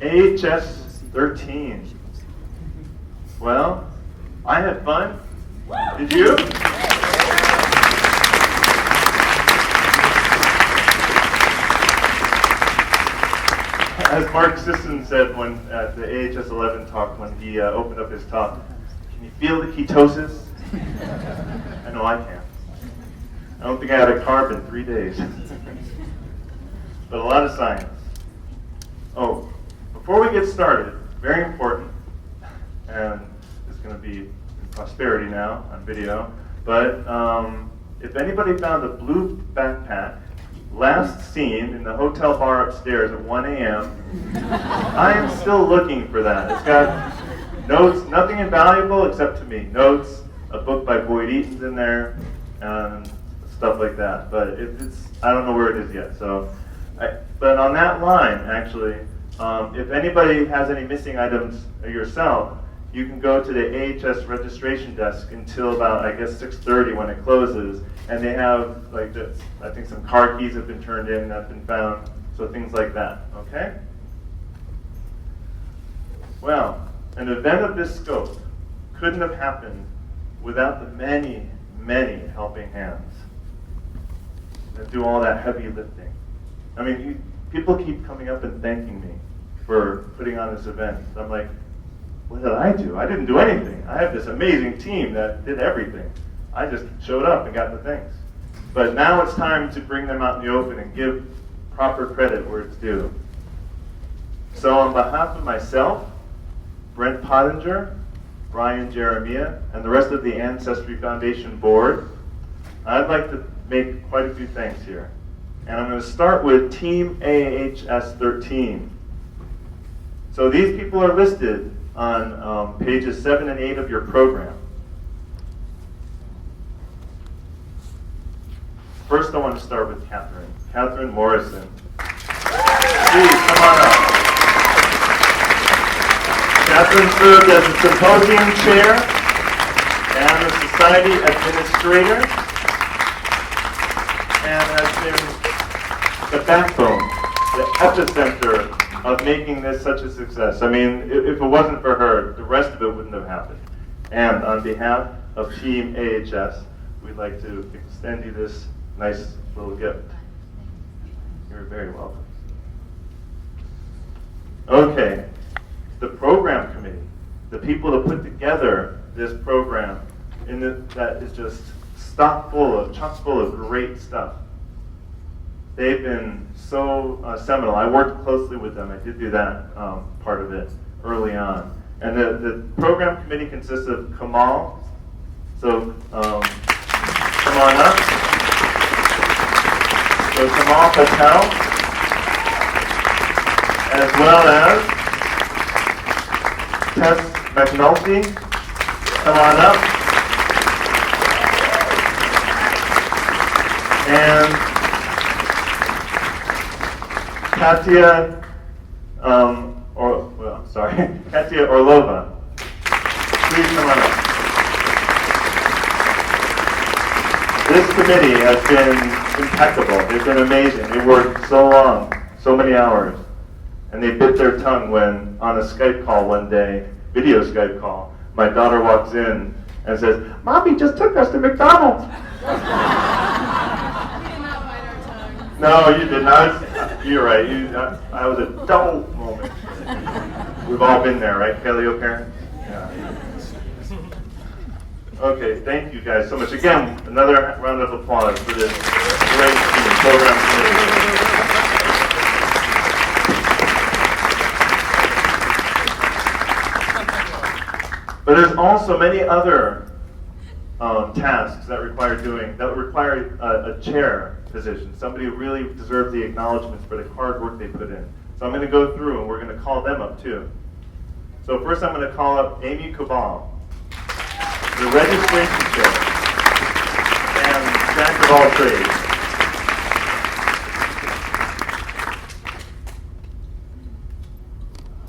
AHS13. Well, I had fun. Did you? As Mark Sisson said when at the AHS11 talk, when he opened up his talk, can you feel the ketosis? I know I can. I don't think I had a carb in 3 days. But a lot of science. Oh, before we get started, very important, and it's going to be in prosperity now on video, but if anybody found a blue backpack last seen in the hotel bar upstairs at 1 a.m., I am still looking for that. It's got notes, nothing invaluable except to me. Notes, a book by Boyd Eaton's in there, and stuff like that. But I don't know where it is yet. But on that line, actually, if anybody has any missing items yourself, you can go to the AHS registration desk until about, I guess, 6:30 when it closes, and they have, like, this. I think some car keys have been turned in, have been found, so things like that, okay? Well, an event of this scope couldn't have happened without the many, many helping hands that do all that heavy lifting. I mean, people keep coming up and thanking me for putting on this event. I'm like, what did I do? I didn't do anything. I have this amazing team that did everything. I just showed up and got the things. But now it's time to bring them out in the open and give proper credit where it's due. So on behalf of myself, Brent Pottinger, Brian Jeremiah, and the rest of the Ancestry Foundation board, I'd like to make quite a few things here. And I'm going to start with Team AHS13. So these people are listed on pages 7 and 8 of your program. First, I want to start with Katherine Morrison. Please, come on up. Katherine served as the symposium chair and the society administrator, and has been the backbone, the epicenter of making this such a success. I mean, if it wasn't for her, the rest of it wouldn't have happened. And on behalf of Team AHS, we'd like to extend you this nice little gift. You're very welcome. Okay, the program committee, the people that put together this program, that is just chock full of great stuff. They've been so seminal. I worked closely with them. I did do that part of it early on. And the program committee consists of Kamal. So come on up. So Kamal Patel, as well as Tess McNulty. Come on up. And Katya Katya Orlova. Please come on up. This committee has been impeccable. They've been amazing. They worked so long, so many hours, and they bit their tongue when on a Skype call one day, video Skype call, my daughter walks in and says, "Mommy just took us to McDonald's." No, you did not. You're right. I was a double moment. We've all been there, right, paleo parents? Yeah. Okay, thank you guys so much. Again, another round of applause for this great team, program committee. But there's also many other tasks that require a chair position, somebody who really deserves the acknowledgments for the hard work they put in. So I'm going to go through and we're going to call them up too. So first I'm going to call up Amy Cabal, the registration chair, and jack of all trades.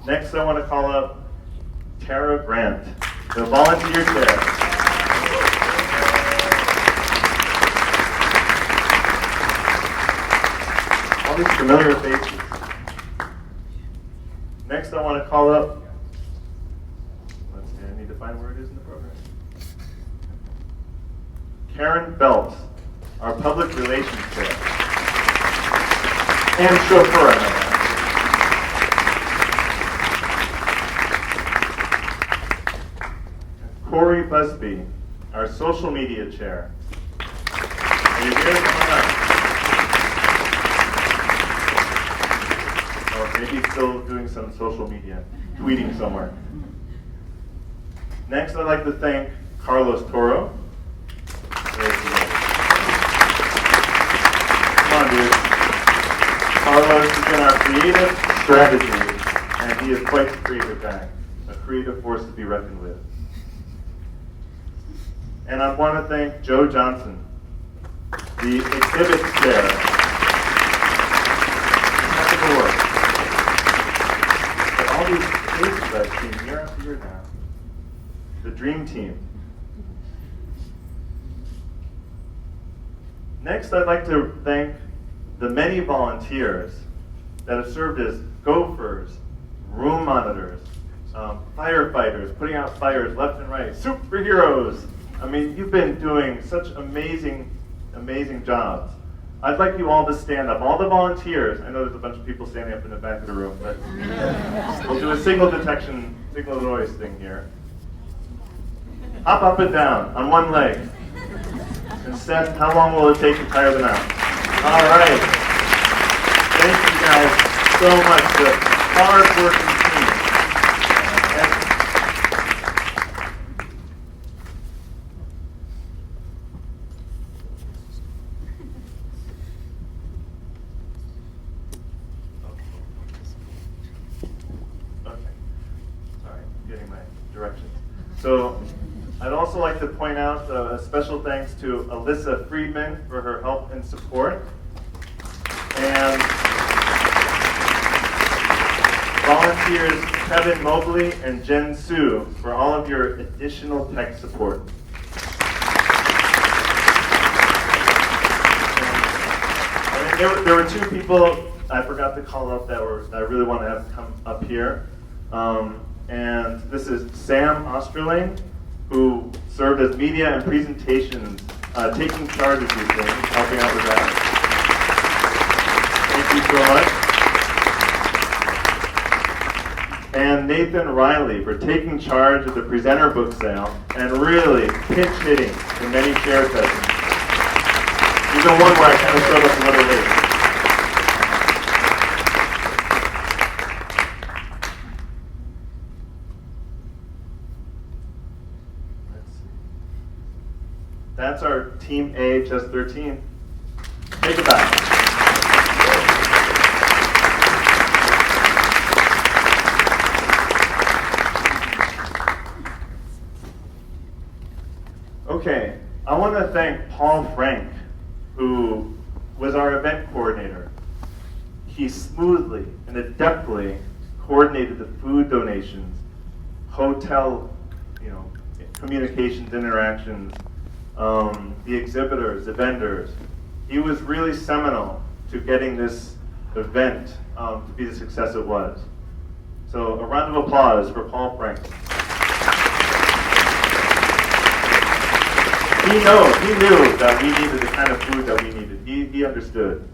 Next I want to call up Tara Grant, the volunteer chair. All these familiar faces. Next Next, I want to call up, let's see, I need to find where it is in the program. Karen Belt, our public relations chair. And chauffeur, I know. Corey Busby, our social media chair. Are you here? Come on up. Oh, maybe he's still doing some social media, tweeting somewhere. Next, I'd like to thank Carlos Toro. Come on, dude. Carlos has been our creative strategy, and he is quite the creative guy, a creative force to be reckoned with. And I want to thank Joe Johnson, the exhibit chair. Technical work. But all these cases I've seen year after year now. The dream team. Next, I'd like to thank the many volunteers that have served as gophers, room monitors, firefighters, putting out fires left and right, superheroes. I mean, you've been doing such amazing jobs. I'd like you all to stand up. All the volunteers. I know there's a bunch of people standing up in the back of the room, but we'll do a signal noise thing here. Hop up and down on one leg. And Seth, how long will it take to tire them out? All right. Thank you guys so much. The hard-working team. So I'd also like to point out a special thanks to Alyssa Friedman for her help and support. And volunteers Kevin Mobley and Jen Sue for all of your additional tech support. And there were two people I forgot to call up that I really want to have come up here. And this is Sam Osterling, who served as media and presentations, taking charge of these things, helping out with that. Thank you so much. And Nathan Riley for taking charge of the presenter book sale and really pinch hitting the many share sessions. Even one where I kind of showed up a little late. That's our team AHS13. Take it back. Okay, I want to thank Paul Frank, who was our event coordinator. He smoothly and adeptly coordinated the food donations, hotel, communications, interactions, the exhibitors, the vendors. He was really seminal to getting this event to be the success it was. So a round of applause for Paul Frank. He knew that we needed the kind of food that we needed. He understood.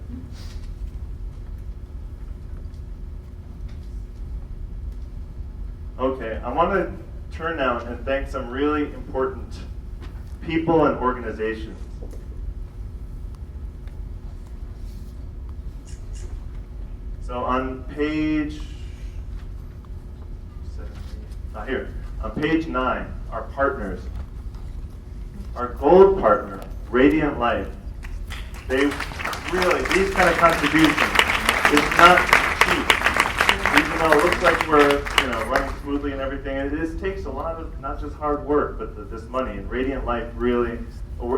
Okay, I want to turn now and thank some really important people and organizations. So on page 9, our partners. Our gold partner, Radiant Life. They really, these kind of contributions, it's not cheap. Even though it looks like we're running smoothly and everything, it takes a lot of not just hard work, but this money. And Radiant Life really,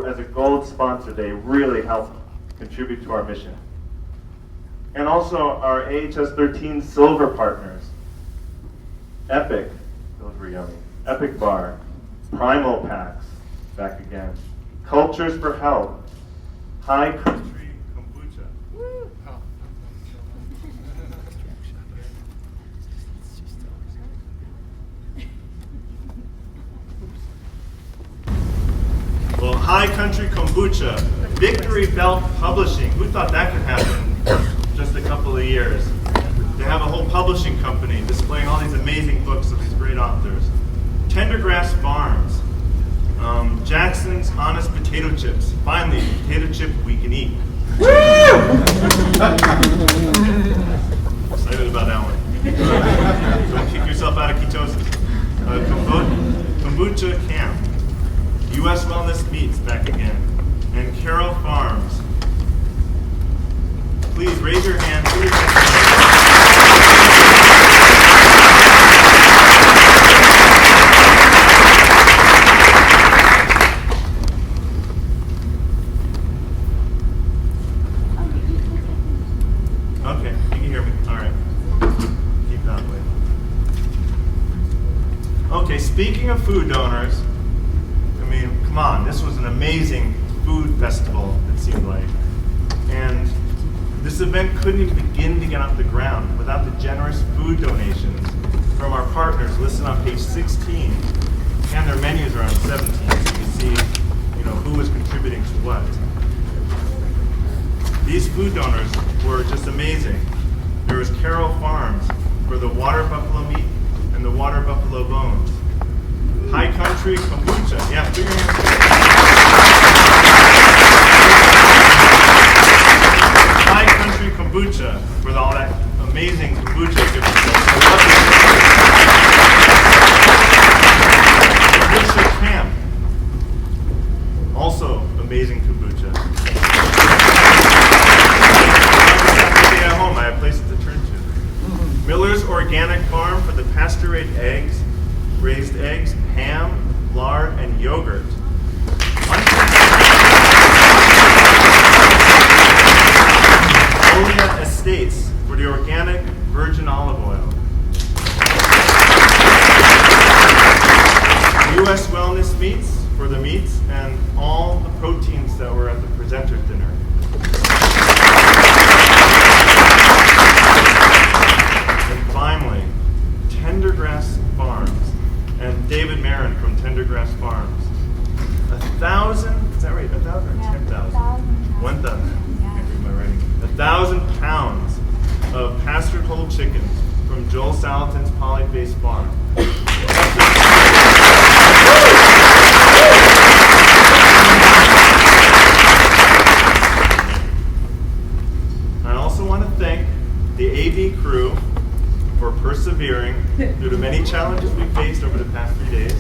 as a gold sponsor, they really help contribute to our mission. And also our AHS13 silver partners. Epic, those were yummy. Epic Bar, Primal Packs, back again. Cultures for Health, High Country Kombucha. Country Kombucha, Victory Belt Publishing. Who thought that could happen in just a couple of years? They have a whole publishing company displaying all these amazing books of these great authors. Tendergrass Farms, Jackson's Honest Potato Chips. Finally, potato chip we can eat. Excited about that one. Don't kick yourself out of ketosis. Kombucha Camp, U.S. Wellness Meats back again, and Carroll Farms. Please raise your hand. Okay, you can hear me. All right. Keep that way. Okay, speaking of food donors, I mean, come on, this was an amazing food festival, it seemed like. And this event couldn't even begin to get off the ground without the generous food donations from our partners listed on page 16, and their menus are on 17, so you can see, who was contributing to what. These food donors were just amazing. There was Carroll Farms for the water buffalo meat and the water buffalo bones. High Country Kombucha. Yeah, put your hands together. High Country Kombucha for all that amazing kombucha. Kombucha Camp. Also amazing kombucha. At home, I have places to turn to. Miller's Organic Farm for the pasture-raised eggs, ham, lard, and yogurt. Olia Estates for the organic virgin olive oil. U.S. Wellness Meats for the meats and all the proteins that were at the presenter's dinner. And finally, Tendergrass Farms and David Marin from Tendergrass Farms. 1,000, is that right? 1,000 or 10,000? 1,000. Can't read my writing. 1,000 pounds of pastured whole chickens from Joel Salatin's Poly-Based Farm. I also want to thank the AV crew for persevering through the many challenges we faced over the past 3 days.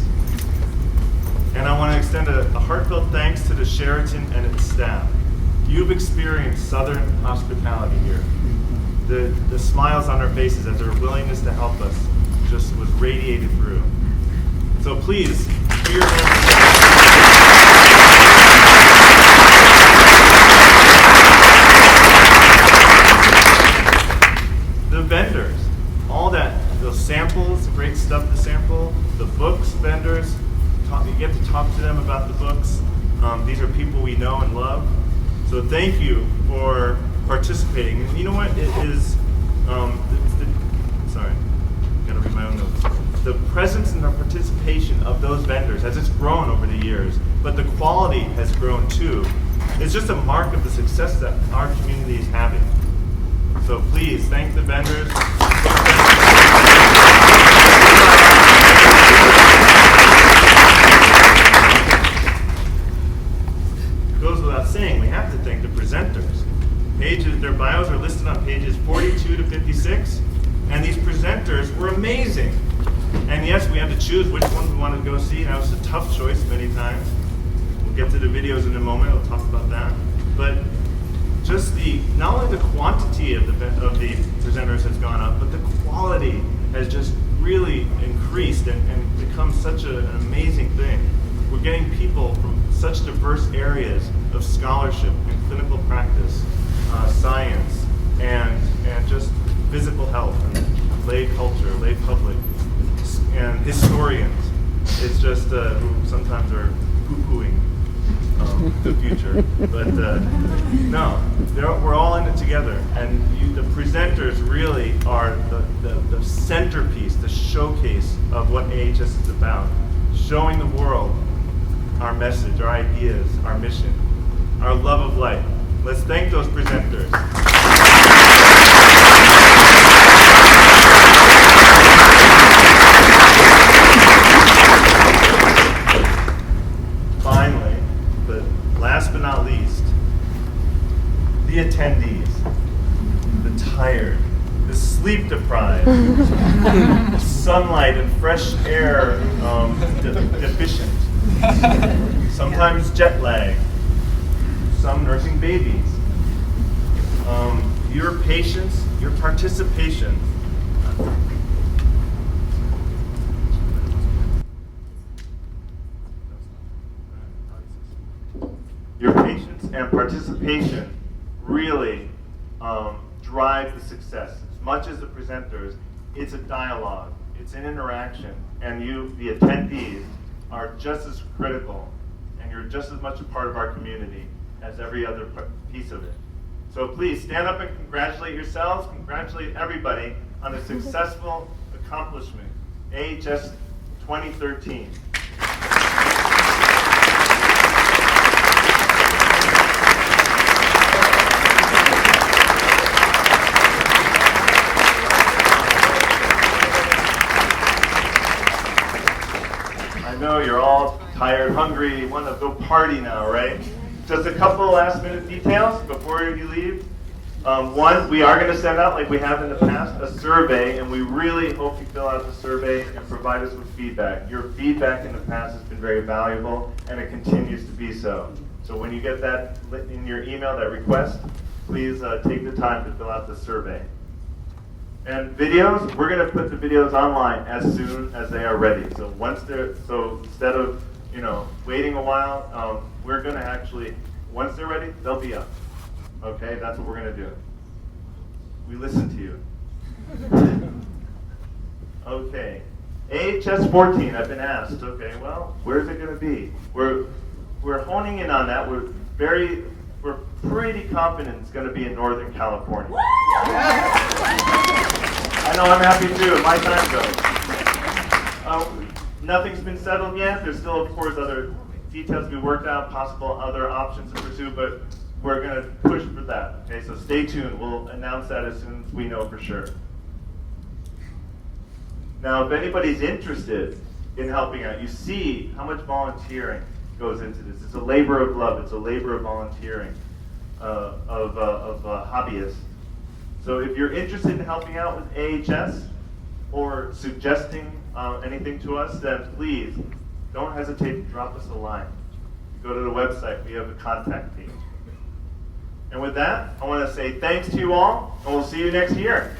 And I want to extend a heartfelt thanks to the Sheraton and its staff. You've experienced Southern hospitality here. The smiles on our faces as their willingness to help us just was radiated through. So please, put your hands together. The vendors. All those samples, great stuff to sample, the books vendors, you get to talk to them about the books. These are people we know and love. So thank you for participating. And you know what? It is, sorry, gotta read my own notes. The presence and the participation of those vendors, as it's grown over the years, but the quality has grown too, is just a mark of the success that our community is having. So please, thank the vendors. It goes without saying, we have to thank the presenters. Their bios are listed on pages 42 to 56, and these presenters were amazing. And yes, we had to choose which one we wanted to go see. That was a tough choice many times. We'll get to the videos in a moment. I'll talk about that. But just not only the quantity of the presenters has gone up, but the quality has just really increased and become such an amazing thing. We're getting people from such diverse areas of scholarship and clinical practice, science, and just physical health, and lay culture, lay public, and historians. It's just who sometimes are poo-pooing the future, but no, we're all in it together, and the presenters really are the centerpiece, the showcase of what AHS is about, showing the world our message, our ideas, our mission, our love of life. Let's thank those presenters. Finally, but last but not least, the attendees, the tired, the sleep deprived, sunlight and fresh air deficient, sometimes jet lag, some nursing babies. Your patience, your participation. Your patience and participation really drive the success. As much as the presenters, it's a dialogue, it's an interaction, and you, the attendees, are just as critical, and you're just as much a part of our community as every other piece of it. So please stand up and congratulate yourselves, congratulate everybody on a successful accomplishment, AHS 2013. I know you're all tired, hungry, want to go party now, right? Just a couple last minute details before you leave. One, we are going to send out, like we have in the past, a survey, and we really hope you fill out the survey and provide us with feedback. Your feedback in the past has been very valuable, and it continues to be so. So when you get that in your email, that request, please take the time to fill out the survey. And videos, we're going to put the videos online as soon as they are ready. So instead of waiting a while, we're going to actually, once they're ready, they'll be up. Okay, that's what we're going to do. We listen to you. Okay, AHS14, I've been asked. Okay, well, where's it going to be? We're honing in on that. We're pretty confident it's going to be in Northern California. I know, I'm happy too. My time goes. Nothing's been settled yet. There's still, of course, other details to be worked out, possible other options to pursue, but we're going to push for that. Okay, so stay tuned. We'll announce that as soon as we know for sure. Now, if anybody's interested in helping out, you see how much volunteering goes into this. It's a labor of love. It's a labor of volunteering of hobbyists. So if you're interested in helping out with AHS or suggesting anything to us, then please don't hesitate to drop us a line. Go to the website. We have a contact page. And with that, I want to say thanks to you all, and we'll see you next year.